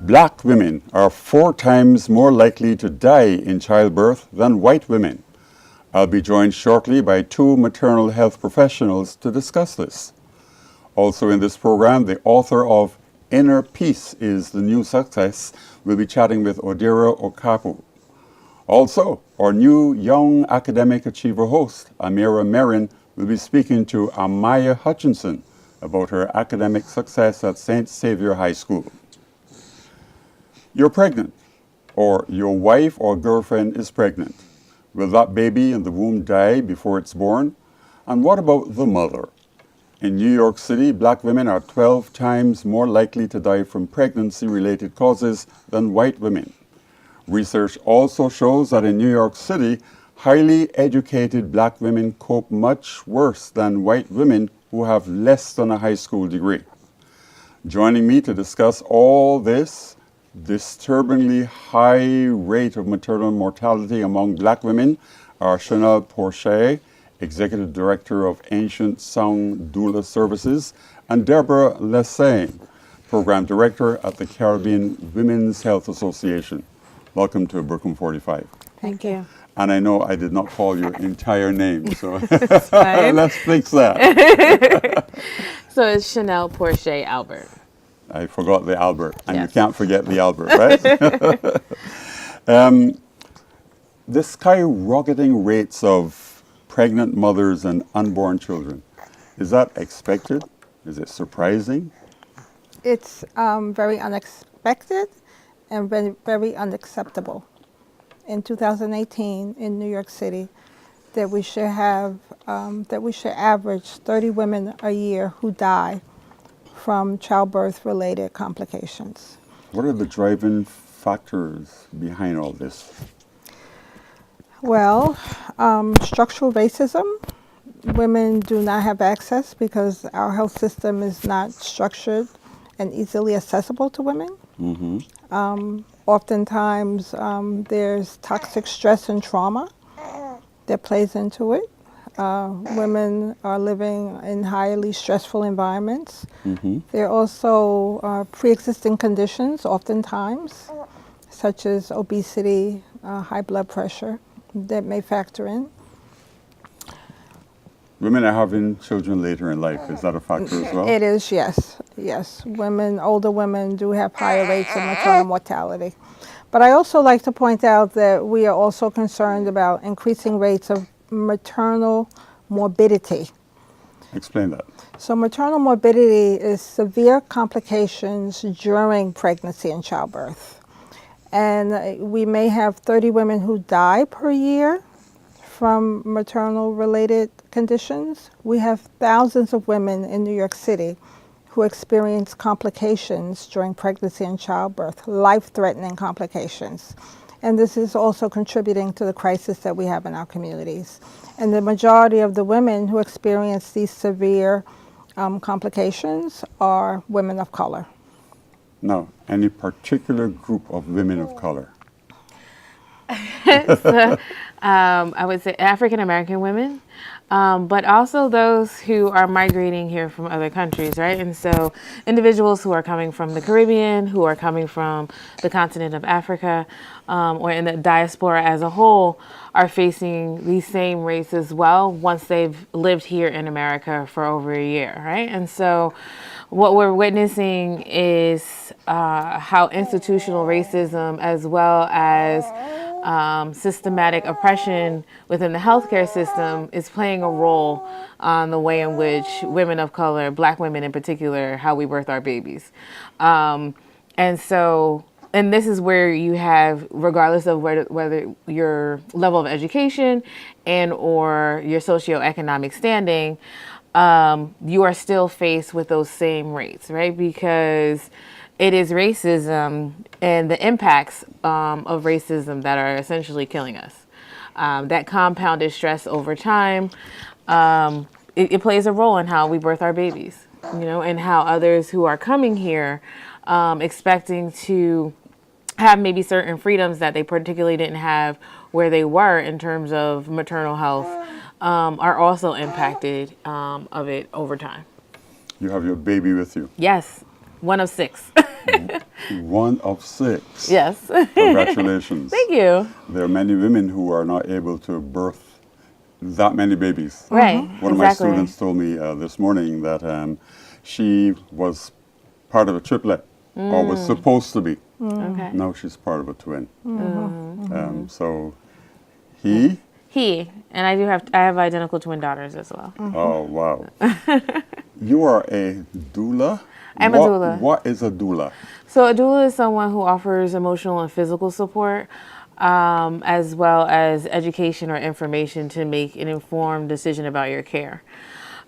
Black women are 4 times more likely to die in childbirth than white women. I'll be joined shortly by 2 maternal health professionals to discuss this. Also in this program, the author of Inner Peace is the New Success will be chatting with Odira Okapu. Also, our new young academic achiever host, Amira Merrin, will be speaking to Amaya Hutchinson about her academic success at St. Xavier High School. You're pregnant, or your wife or girlfriend is pregnant. Will that baby in the womb die before it's born? And what about the mother? In New York City, black women are 12 times more likely to die from pregnancy-related causes than white women. Research also shows that in New York City, highly educated black women cope much worse than white women who have less than a high school degree. Joining me to discuss all this disturbingly high rate of maternal mortality among black women are Chanel Porcher, Executive Director of Ancient Sound Doula Services, and Deborah Lessagne, Program Director at the Caribbean Women's Health Association. Welcome to Brooklyn 45. Thank you. And I know I did not call your entire name, so let's fix that. So it's Chanel Porcher Albert. I forgot the Albert, and Yes. You can't forget the Albert, right? The skyrocketing rates of pregnant mothers and unborn children, is that expected? Is it surprising? It's very unexpected and very, very unacceptable. In 2018 in New York City, that we should average 30 women a year who die from childbirth-related complications. What are the driving factors behind all this? Well, structural racism. Women do not have access because our health system is not structured and easily accessible to women. Mm-hmm. Oftentimes, there's toxic stress and trauma that plays into it. Women are living in highly stressful environments. Mm-hmm. There are also pre-existing conditions, oftentimes, such as obesity, high blood pressure, that may factor in. Women are having children later in life. Is that a factor as well? It is, yes. Yes, older women do have higher rates of maternal mortality. But I also like to point out that we are also concerned about increasing rates of maternal morbidity. Explain that. So maternal morbidity is severe complications during pregnancy and childbirth. And we may have 30 women who die per year from maternal-related conditions. We have thousands of women in New York City who experience complications during pregnancy and childbirth, life-threatening complications. And this is also contributing to the crisis that we have in our communities. And the majority of the women who experience these severe complications are women of color. Now, any particular group of women of color? So, I would say African American women, but also those who are migrating here from other countries, right? And so individuals who are coming from the Caribbean, who are coming from the continent of Africa, or in the diaspora as a whole, are facing these same rates as well once they've lived here in America for over a year, right? And so what we're witnessing is how institutional racism as well as systematic oppression within the healthcare system is playing a role on the way in which women of color, black women in particular, how we birth our babies. And this is where you have, regardless of whether your level of education and or your socioeconomic standing, you are still faced with those same rates, right? Because it is racism and the impacts of racism that are essentially killing us. That compounded stress over time, it plays a role in how we birth our babies, and how others who are coming here expecting to have maybe certain freedoms that they particularly didn't have where they were in terms of maternal health are also impacted of it over time. You have your baby with you. Yes, one of 6. One of 6. Yes. Congratulations. Thank you. There are many women who are not able to birth that many babies. Right. One of my Exactly. students told me this morning that she was part of a triplet, or was supposed to be. Okay. Now she's part of a twin. So he, and I have identical twin daughters as well. oh wow. You are a doula? I'm a doula. What is a doula? So a doula is someone who offers emotional and physical support, as well as education or information to make an informed decision about your care.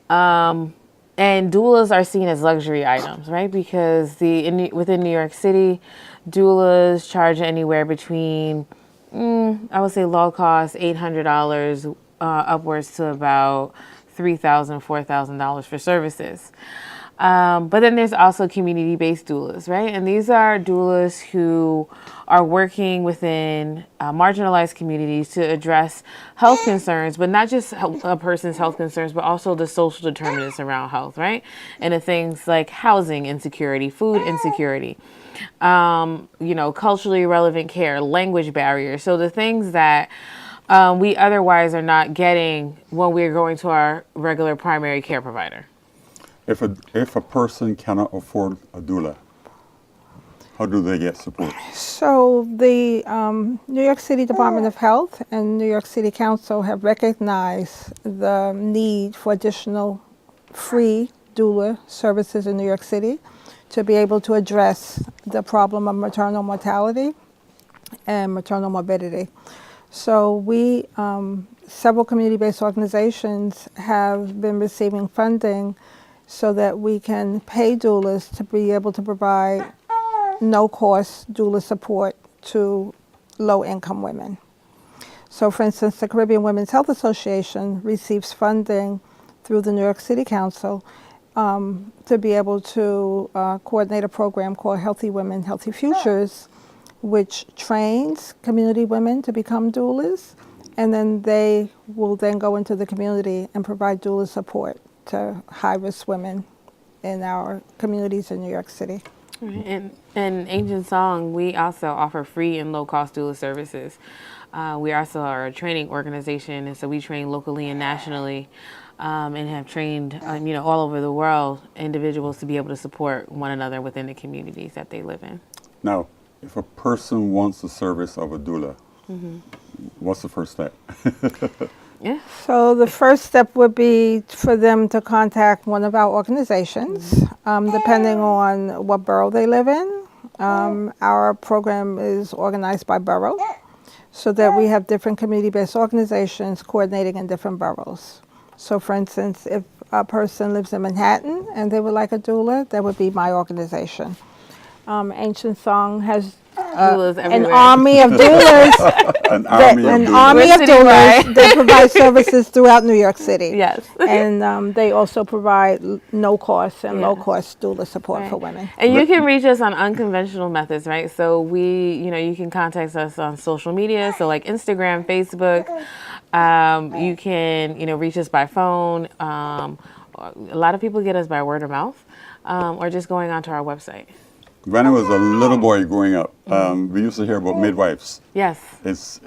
And doulas are seen as luxury items, right? Because within New York City, doulas charge anywhere between, I would say low cost, $800 upwards to about $3,000, $4,000 for services. But then there's also community-based doulas, right? And these are doulas who are working within marginalized communities to address health concerns, but not just a person's health concerns, but also the social determinants around health, right? And the things like housing insecurity, food insecurity, culturally relevant care, language barriers. So the things that we otherwise are not getting when we're going to our regular primary care provider. If a person cannot afford a doula, how do they get support? So the New York City Department of Health and New York City Council have recognized the need for additional free doula services in New York City to be able to address the problem of maternal mortality and maternal morbidity. So we, several community-based organizations have been receiving funding so that we can pay doulas to be able to provide no-cost doula support to low-income women. So for instance, the Caribbean Women's Health Association receives funding through the New York City Council to be able to coordinate a program called Healthy Women, Healthy Futures, which trains community women to become doulas, and then they will then go into the community and provide doula support to high-risk women in our communities in New York City. And Ancient Song, we also offer free and low-cost doula services. We also are a training organization, and so we train locally and nationally, and have trained, all over the world, individuals to be able to support one another within the communities that they live in. Now, if a person wants the service of a doula, what's the first step? Yeah. So the first step would be for them to contact one of our organizations, depending on what borough they live in. Our program is organized by borough, so that we have different community-based organizations coordinating in different boroughs. So for instance, if a person lives in Manhattan and they would like a doula, that would be my organization. Ancient Song has Doulas an everywhere. army of doulas. An army of An doulas. army We're of doulas citywide. that provide services throughout New York City. Yes. And they also provide no-cost and Yeah. low-cost doula support Right. for women. And you can reach us on unconventional methods, right? So you can contact us on social media, so like Instagram, Facebook. You can, reach us by phone. A lot of people get us by word of mouth, or just going onto our website. When I was a little boy growing up, we used to hear about midwives. Yes. Is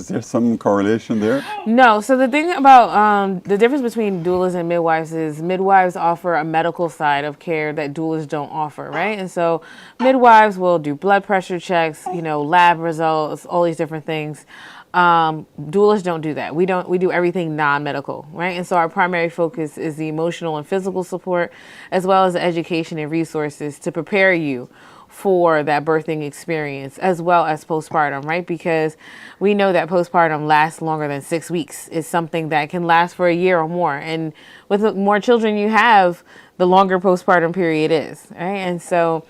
there some correlation there? No. So the thing about the difference between doulas and midwives is midwives offer a medical side of care that doulas don't offer, right? And so midwives will do blood pressure checks, lab results, all these different things. Doulas don't do that. We do everything non-medical, right? And so our primary focus is the emotional and physical support, as well as the education and resources to prepare you for that birthing experience, as well as postpartum, right? Because we know that postpartum lasts longer than 6 weeks. It's something that can last for a year or more. And with the more children you have, the longer postpartum period is, right? And so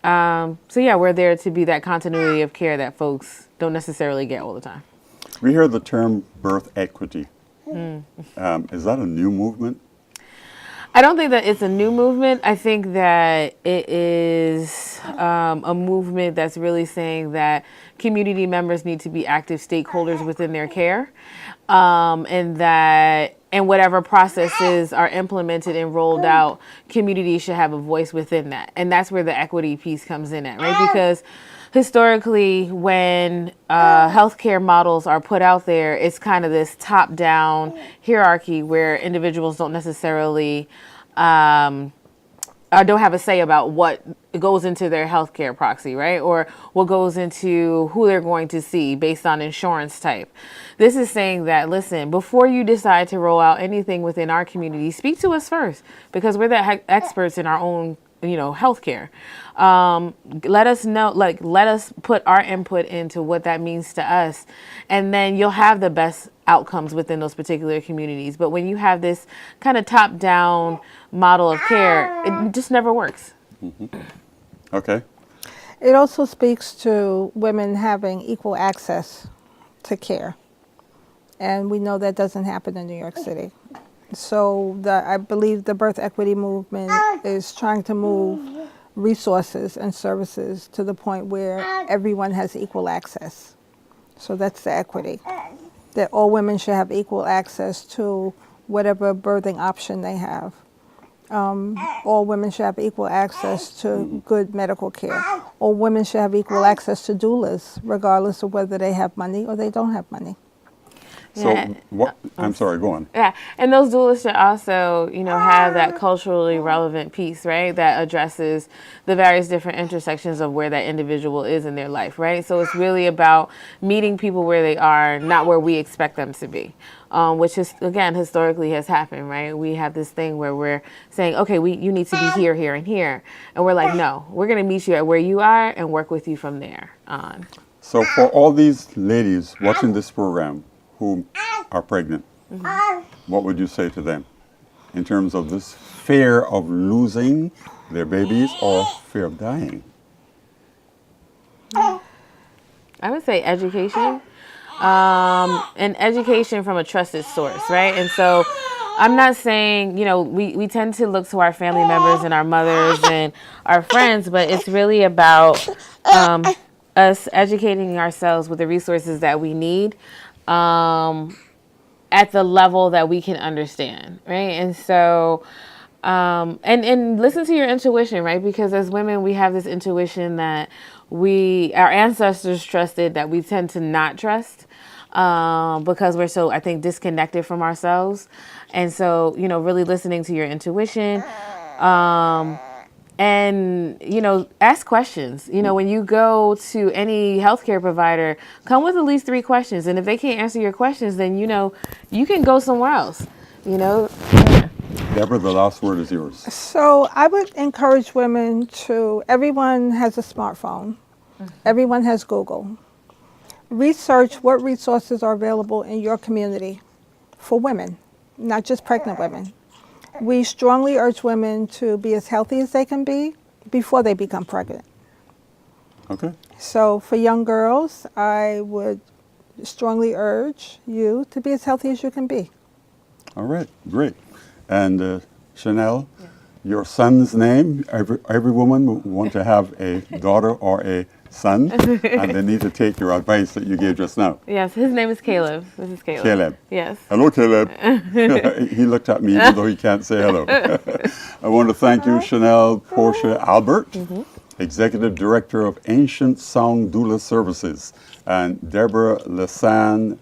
we're there to be that continuity of care that folks don't necessarily get all the time. We hear the term birth equity. Is that a new movement? I don't think that it's a new movement. I think that it is a movement that's really saying that community members need to be active stakeholders within their care, and whatever processes are implemented and rolled out, communities should have a voice within that. And that's where the equity piece comes in at, right? Because historically, when healthcare models are put out there, it's kind of this top-down hierarchy where individuals don't necessarily don't have a say about what goes into their healthcare proxy, right? Or what goes into who they're going to see based on insurance type. This is saying that, listen, before you decide to roll out anything within our community, speak to us first, because we're the experts in our own, healthcare. Let us know, let us put our input into what that means to us, and then you'll have the best outcomes within those particular communities. But when you have this kind of top-down model of care, it just never works. Okay. It also speaks to women having equal access to care. And we know that doesn't happen in New York City. So I believe the birth equity movement is trying to move resources and services to the point where everyone has equal access. So that's the equity, that all women should have equal access to whatever birthing option they have. All women should have equal access to good medical care. All women should have equal access to doulas, regardless of whether they have money or they don't have money. So, Yeah. I'm sorry, go on. Yeah, and those doulas should also, have that culturally relevant piece, right? That addresses the various different intersections of where that individual is in their life, right? So it's really about meeting people where they are, not where we expect them to be, which is, again, historically has happened, right? We have this thing where we're saying, okay, you need to be here, here, and here. And we're like, no, we're going to meet you at where you are and work with you from there on. So for all these ladies watching this program who are pregnant, what would you say to them in terms of this fear of losing their babies or fear of dying? I would say education, and education from a trusted source, right? And so I'm not saying, we tend to look to our family members and our mothers and our friends, but it's really about us educating ourselves with the resources that we need at the level that we can understand, right? And so, and listen to your intuition, right? Because as women, we have this intuition that our ancestors trusted that we tend to not trust, because we're so, I think, disconnected from ourselves. And so, really listening to your intuition, and, ask questions. When you go to any healthcare provider, come with at least 3 questions. And if they can't answer your questions, then, you can go somewhere else, Yeah. Deborah, the last word is yours. So I would encourage women everyone has a smartphone. Everyone has Google. Research what resources are available in your community for women, not just pregnant women. We strongly urge women to be as healthy as they can be before they become pregnant. Okay. So for young girls, I would strongly urge you to be as healthy as you can be. All right, great. And Chanel, your son's name, every woman will want to have a daughter or a son, and they need to take your advice that you gave just now. Yes, his name is Caleb. This is Caleb. Caleb. Yes. Hello, Caleb. He looked at me even though he can't say hello. I want to thank you, Chanel Portia Albert, Executive Director of Ancient Sound Doula Services, and Deborah Lesan,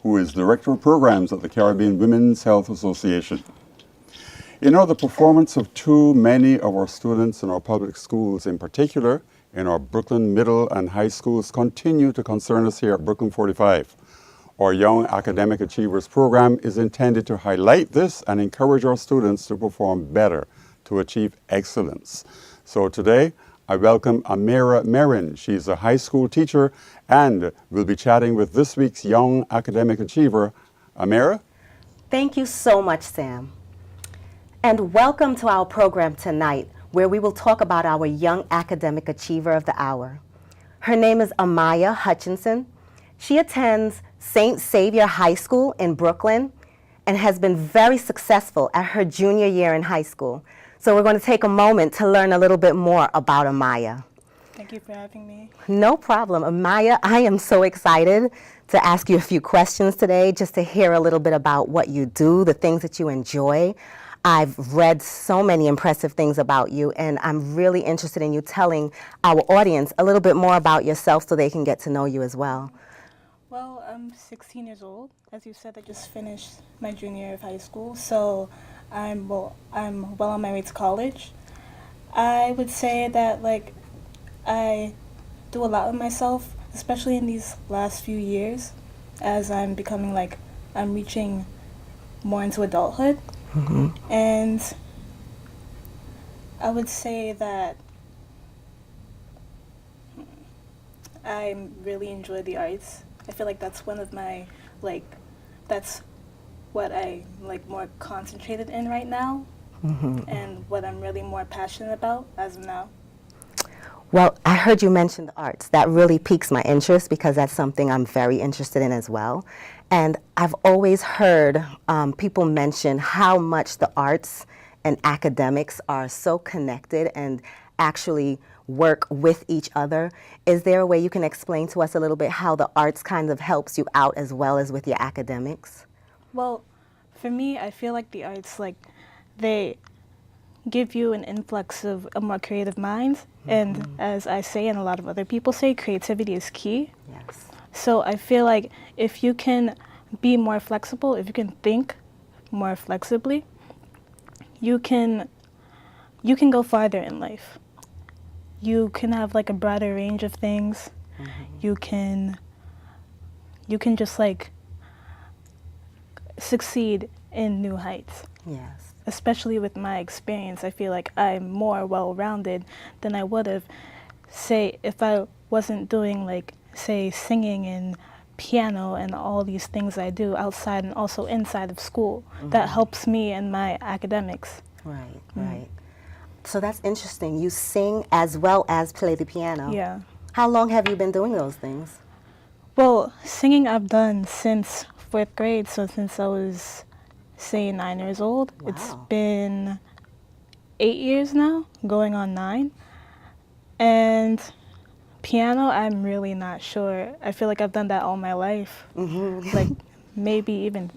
who is Director of Programs at the Caribbean Women's Health Association. The performance of too many of our students in our public schools, in particular in our Brooklyn middle and high schools, continue to concern us here at Brooklyn 45. Our Young Academic Achievers program is intended to highlight this and encourage our students to perform better, to achieve excellence. So today, I welcome Amira Merin. She's a high school teacher and will be chatting with this week's Young Academic Achiever. Amira? Thank you so much, Sam. And welcome to our program tonight, where we will talk about our Young Academic Achiever of the Hour. Her name is Amaya Hutchinson. She attends St. Xavier High School in Brooklyn and has been very successful at her junior year in high school. So we're going to take a moment to learn a little bit more about Amaya. Thank you for having me. No problem. Amaya, I am so excited to ask you a few questions today, just to hear a little bit about what you do, the things that you enjoy. I've read so many impressive things about you, and I'm really interested in you telling our audience a little bit more about yourself so they can get to know you as well. Well, I'm 16 years old. As you said, I just finished my junior year of high school, so I'm well on my way to college. I would say that I do a lot with myself, especially in these last few years, as I'm becoming I'm reaching more into adulthood. And I would say that I really enjoy the arts. I feel like that's one of my that's what I more concentrated in right now, and what I'm really more passionate about as of now. Well, I heard you mention the arts. That really piques my interest because that's something I'm very interested in as well. And I've always heard people mention how much the arts and academics are so connected and actually work with each other. Is there a way you can explain to us a little bit how the arts kind of helps you out as well as with your academics? Well, for me, I feel like the arts, they give you an influx of a more creative mind. And as I say, and a lot of other people say, creativity is key. Yes. So I feel like if you can be more flexible, if you can think more flexibly, you can go farther in life. You can have a broader range of things. You can just succeed in new heights. Yes. Especially with my experience, I feel like I'm more well-rounded than I would have, say, if I wasn't doing say, singing and piano and all these things I do outside and also inside of school. That helps me in my academics. Right, right. So that's interesting. You sing as well as play the piano. Yeah. How long have you been doing those things? Well, singing I've done since 4th grade, so since I was, say, 9 years old. Wow. It's been 8 years now, going on 9. And piano, I'm really not sure. I feel like I've done that all my life. Maybe even,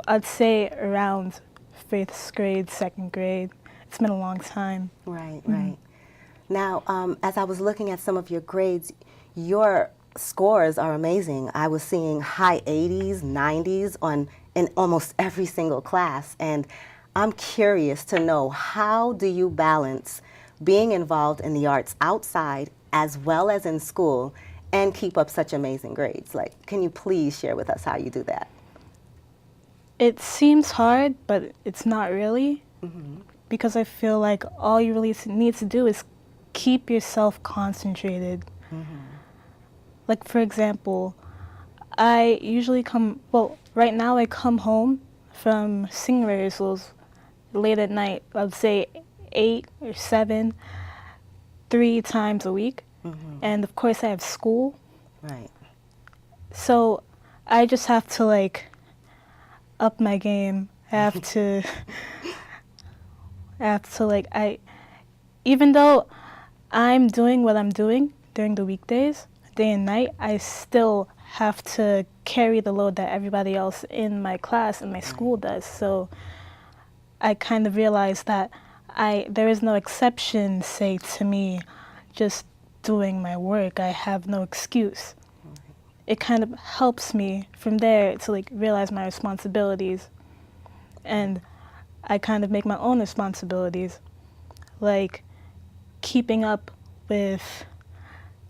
I'd say around 5th grade, 2nd grade. It's been a long time. Right, right. Now, as I was looking at some of your grades, your scores are amazing. I was seeing high 80s, 90s in almost every single class. And I'm curious to know, how do you balance being involved in the arts outside as well as in school and keep up such amazing grades? Can you please share with us how you do that? It seems hard, but it's not really. Because I feel like all you really need to do is keep yourself concentrated. For example, I usually right now I come home from singing rehearsals late at night, I'd say 8 or 7, 3 times a week. And of course I have school. Right. So I just have to up my game. I have to even though I'm doing what I'm doing during the weekdays, day and night, I still have to carry the load that everybody else in my class and my school does. So I kind of realized that there is no exception, say, to me just doing my work. I have no excuse. It kind of helps me from there to realize my responsibilities, and I kind of make my own responsibilities, keeping up with,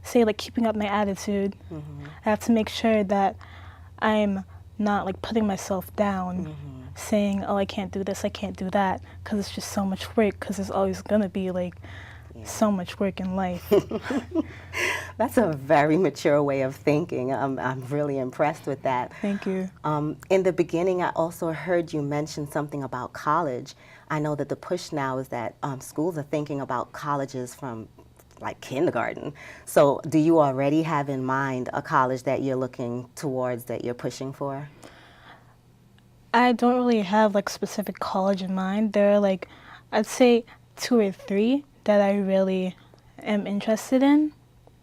say, keeping up my attitude. I have to make sure that I'm not putting myself down, saying, oh, I can't do this, I can't do that, because it's just so much work, because there's always going to be so much work in life. That's a very mature way of thinking. I'm really impressed with that. Thank you. In the beginning, I also heard you mention something about college. I know that the push now is that schools are thinking about colleges from kindergarten. So do you already have in mind a college that you're looking towards, that you're pushing for? I don't really have specific college in mind. There are I'd say 2 or 3 that I really am interested in,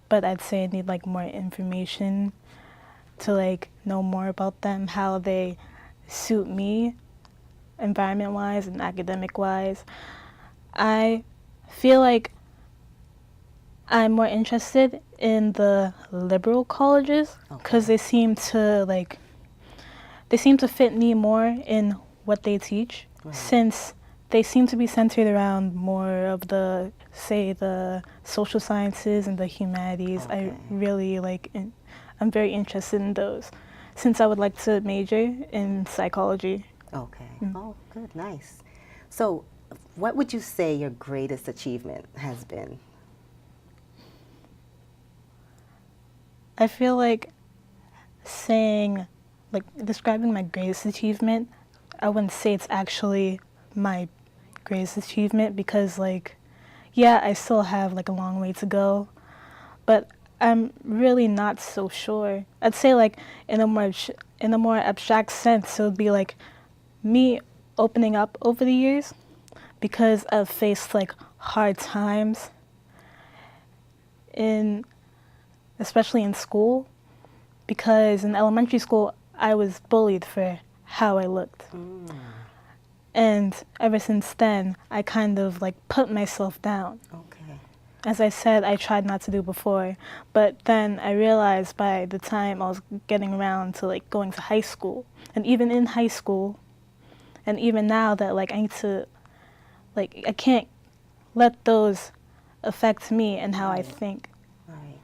but I'd say I need like more information to like know more about them, how they suit me environment-wise and academic-wise. I feel like I'm more interested in the liberal colleges because they seem to fit me more in what they teach, since they seem to be centered around more of the social sciences and the humanities. I really I'm very interested in those, since I would like to major in psychology. Okay. Oh, good. Nice. So, what would you say your greatest achievement has been? I feel like describing my greatest achievement, I wouldn't say it's actually my greatest achievement because, yeah, I still have a long way to go, but I'm really not so sure. I'd say in a more abstract sense, it would be me opening up over the years, because I've faced hard times especially in school, because in elementary school I was bullied for how I looked. And ever since then, I kind of put myself down. Okay. As I said, I tried not to do before, but then I realized by the time I was getting around to going to high school, and even in high school, and even now, that I need to, I can't let those affect me and how I think. Right.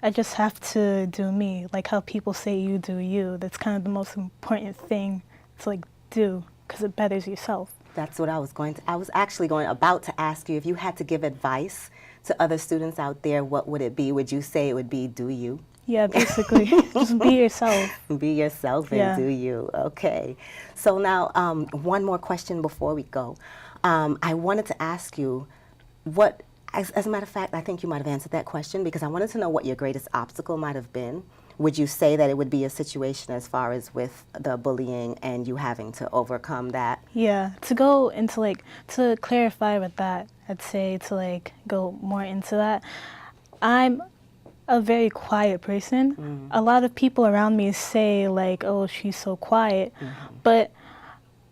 I just have to do me, how people say you do you. That's kind of the most important thing to do, because it betters yourself. That's what I was actually about to ask you, if you had to give advice to other students out there, what would it be? Would you say it would be do you? Yeah, basically. Just be yourself. Be yourself and do you. Okay. So now, one more question before we go. I wanted to ask you as a matter of fact, I think you might have answered that question, because I wanted to know what your greatest obstacle might have been. Would you say that it would be a situation as far as with the bullying and you having to overcome that? Yeah, to go into to clarify with that, I'd say to go more into that. I'm a very quiet person. A lot of people around me say oh, she's so quiet. But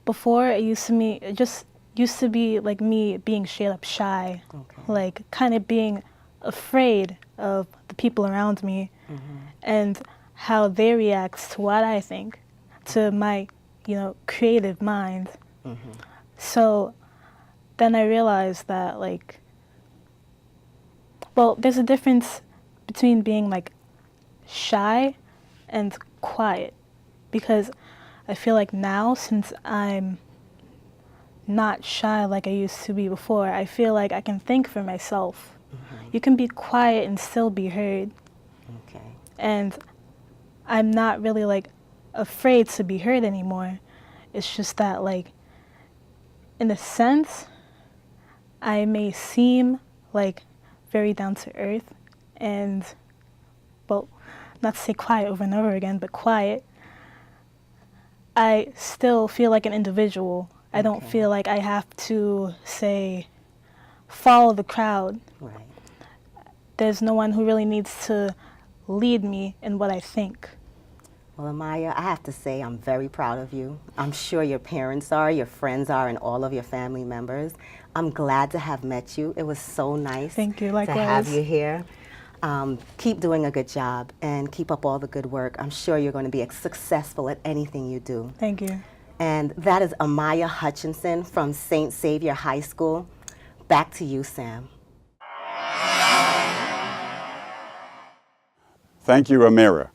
before, it used to be me being straight up shy, kind of being afraid of the people around me and how they react to what I think, to my creative mind. So then I realized that there's a difference between being shy and quiet, because I feel now, since I'm not shy like I used to be before, I feel I can think for myself. You can be quiet and still be heard. Okay. And I'm not really afraid to be heard anymore. It's just that in a sense, I may seem very down to earth and, not to say quiet over and over again, but quiet. I still feel like an individual. I don't feel like I have to follow the crowd. Right. There's no one who really needs to lead me in what I think. Well, Amaya, I have to say I'm very proud of you. I'm sure your parents are, your friends are, and all of your family members. I'm glad to have met you. It was so nice Thank you, to likewise. have you here. Keep doing a good job and keep up all the good work. I'm sure you're going to be successful at anything you do. Thank you. And that is Amaya Hutchinson from St. Xavier High School. Back to you, Sam. Thank you, Amira.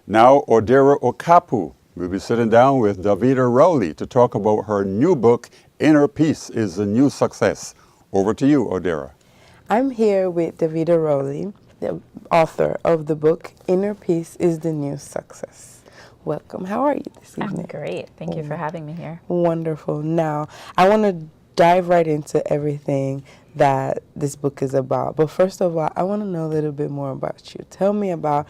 Now, Odera Okapu will be sitting down with Davida Rowley to talk about her new book, Inner Peace is a New Success. Over to you, Odera. I'm here with Davida Rowley, the author of the book, Inner Peace is the New Success. Welcome. How are you this evening? I'm great. Thank you for having me here. Wonderful. Now, I want to dive right into everything that this book is about. But first of all, I want to know a little bit more about you. Tell me about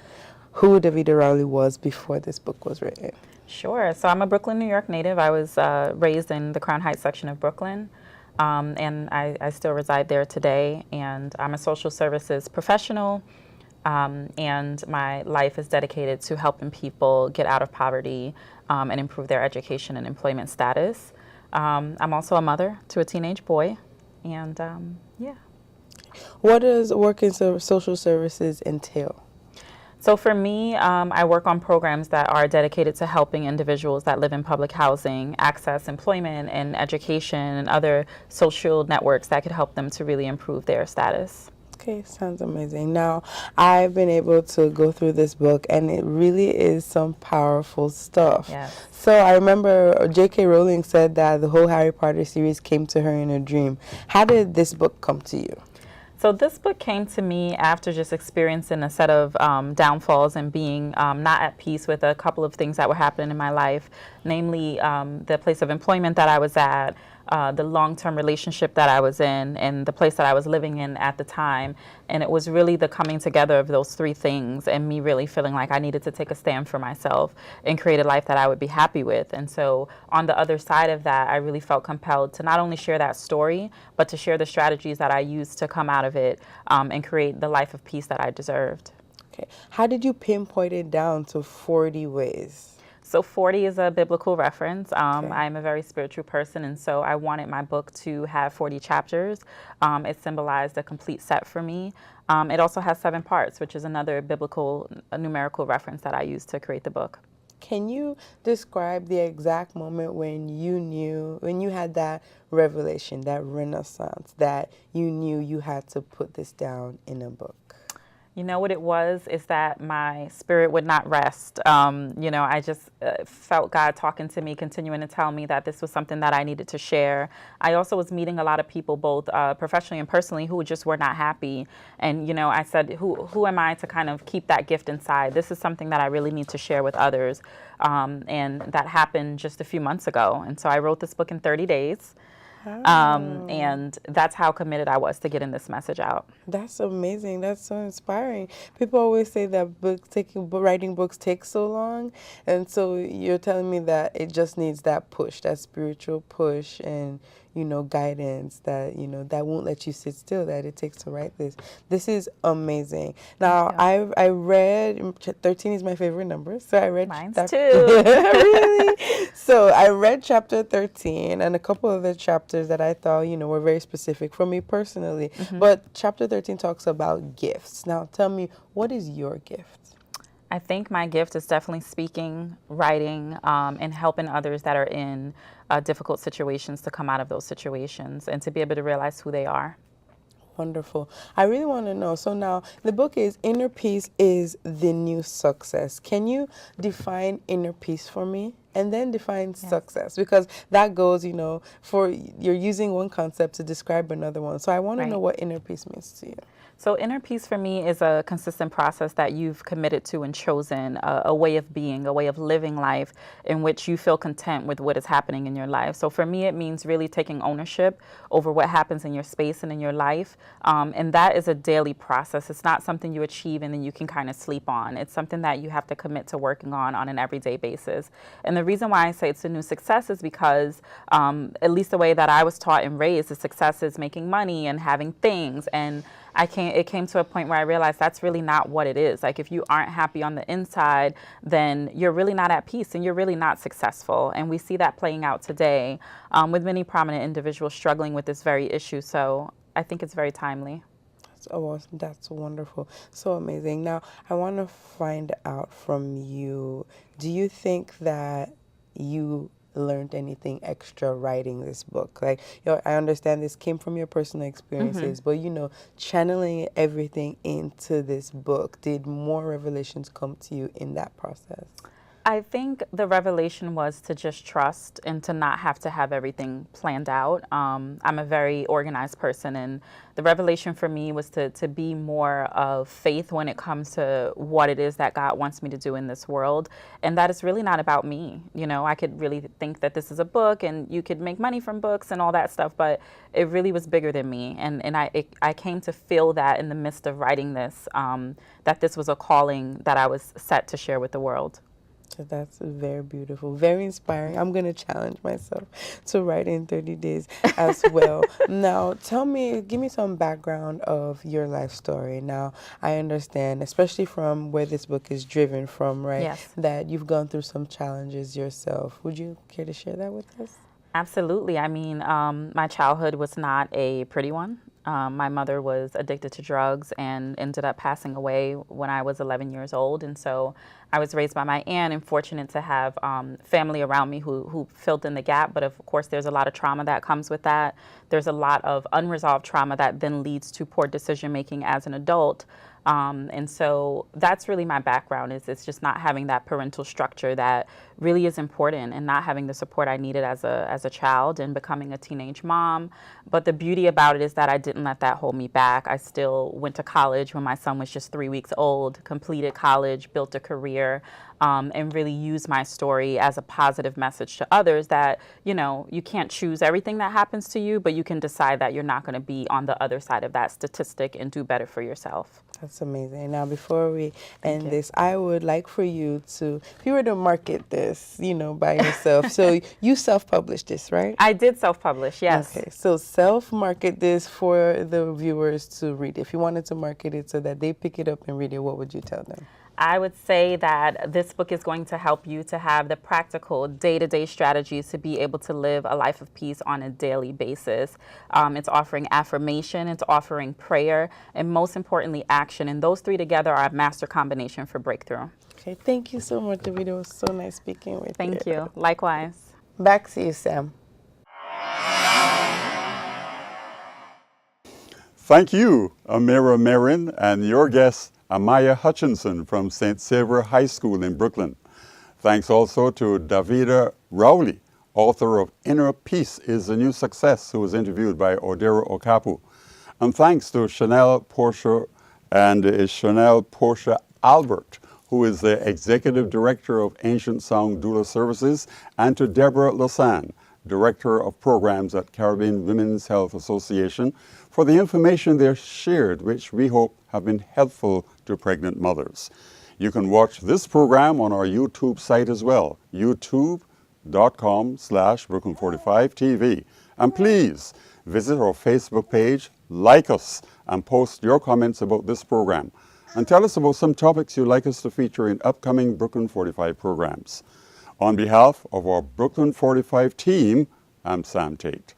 who Davida Rowley was before this book was written. Sure. So I'm a Brooklyn, New York native. I was raised in the Crown Heights section of Brooklyn. and I still reside there today. And I'm a social services professional, and my life is dedicated to helping people get out of poverty and improve their education and employment status. I'm also a mother to a teenage boy, and yeah. What does working social services entail? So for me, I work on programs that are dedicated to helping individuals that live in public housing access employment and education and other social networks that could help them to really improve their status. Okay, sounds amazing. Now, I've been able to go through this book, and it really is some powerful stuff. Yes. So I remember J.K. Rowling said that the whole Harry Potter series came to her in a dream. How did this book come to you? So this book came to me after just experiencing a set of downfalls and being not at peace with a couple of things that were happening in my life, namely the place of employment that I was at, the long-term relationship that I was in, and the place that I was living in at the time. And it was really the coming together of those three things and me really feeling like I needed to take a stand for myself and create a life that I would be happy with. And so on the other side of that, I really felt compelled to not only share that story, but to share the strategies that I used to come out of it and create the life of peace that I deserved. Okay. How did you pinpoint it down to 40 ways? So 40 is a biblical reference. Okay. I'm a very spiritual person, and so I wanted my book to have 40 chapters. It symbolized a complete set for me. It also has 7 parts, which is another biblical numerical reference that I used to create the book. Can you describe the exact moment when you knew, when you had that revelation, that renaissance, that you knew you had to put this down in a book? You know what it was is that my spirit would not rest. I just felt God talking to me, continuing to tell me that this was something that I needed to share. I also was meeting a lot of people, both professionally and personally, who just were not happy. And, I said, who am I to kind of keep that gift inside? This is something that I really need to share with others. And that happened just a few months ago. And so I wrote this book in 30 days. And that's how committed I was to getting this message out. That's amazing. That's so inspiring. People always say that writing books takes so long, and so you're telling me that it just needs that push, that spiritual push, and guidance that that won't let you sit still. That it takes to write this. This is amazing. Now I read 13 is my favorite number, so I read. Mine's that, too. Really? So I read chapter 13 and a couple of the chapters that I thought were very specific for me personally. Mm-hmm. But chapter 13 talks about gifts. Now tell me, what is your gift? I think my gift is definitely speaking, writing, and helping others that are in difficult situations to come out of those situations and to be able to realize who they are. Wonderful. I really want to know. So now the book is Inner Peace is the New Success. Can you define inner peace for me? And then define success, because that goes, for you're using one concept to describe another one. So I want to know what inner peace means to you. So inner peace for me is a consistent process that you've committed to and chosen, a way of being, a way of living life in which you feel content with what is happening in your life. So for me, it means really taking ownership over what happens in your space and in your life. And that is a daily process. It's not something you achieve and then you can kind of sleep on. It's something that you have to commit to working on an everyday basis. And the reason why I say it's a new success is because, at least the way that I was taught and raised, the success is making money and having things. And it came to a point where I realized that's really not what it is. Like, if you aren't happy on the inside, then you're really not at peace and you're really not successful. And we see that playing out today with many prominent individuals struggling with this very issue. So I think it's very timely. That's wonderful. So amazing. Now, I want to find out from you, do you think that you learned anything extra writing this book? Like, I understand this came from your personal experiences, but channeling everything into this book, did more revelations come to you in that process? I think the revelation was to just trust and to not have to have everything planned out. I'm a very organized person, and the revelation for me was to be more of faith when it comes to what it is that God wants me to do in this world. And that is really not about me. I could really think that this is a book and you could make money from books and all that stuff, but it really was bigger than me. And I came to feel that in the midst of writing this, that this was a calling that I was set to share with the world. So that's very beautiful, very inspiring. I'm going to challenge myself to write in 30 days as well. Now, give me some background of your life story. Now, I understand, especially from where this book is driven from, right? Yes. That you've gone through some challenges yourself. Would you care to share that with us? Absolutely. I mean, my childhood was not a pretty one. My mother was addicted to drugs and ended up passing away when I was 11 years old. And so I was raised by my aunt and fortunate to have family around me who filled in the gap. But of course, there's a lot of trauma that comes with that. There's a lot of unresolved trauma that then leads to poor decision making as an adult. And so that's really my background is it's just not having that parental structure that really is important and not having the support I needed as a child and becoming a teenage mom. But the beauty about it is that I didn't let that hold me back. I still went to college when my son was just 3 weeks old, completed college, built a career, and really used my story as a positive message to others that, you can't choose everything that happens to you, but you can decide that you're not going to be on the other side of that statistic and do better for yourself. That's amazing. Now, before we end this, I would like for you to, if you were to market this, by yourself. So you self-published this, right? I did self-publish, yes. Okay, so self-market this for the viewers to read. If you wanted to market it so that they pick it up and read it, what would you tell them? I would say that this book is going to help you to have the practical day-to-day strategies to be able to live a life of peace on a daily basis. It's offering affirmation, it's offering prayer, and most importantly, action. And those three together are a master combination for breakthrough. Okay, thank you so much, David. It was so nice speaking with you. Thank you. Likewise. Back to you, Sam. Thank you, Amira Marin, and your guest, Amaya Hutchinson from St. Saviour High School in Brooklyn. Thanks also to Davida Rowley, author of Inner Peace is the New Success, who was interviewed by Odero Okapu. And thanks to Chanel Portia Albert, who is the Executive Director of Ancient Song Doula Services, and to Deborah Lasan, Director of Programs at Caribbean Women's Health Association, for the information they shared, which we hope have been helpful to pregnant mothers. You can watch this program on our YouTube site as well, youtube.com/Brooklyn45TV. And please visit our Facebook page, like us, and post your comments about this program. And tell us about some topics you'd like us to feature in upcoming Brooklyn 45 programs. On behalf of our Brooklyn 45 team, I'm Sam Tate.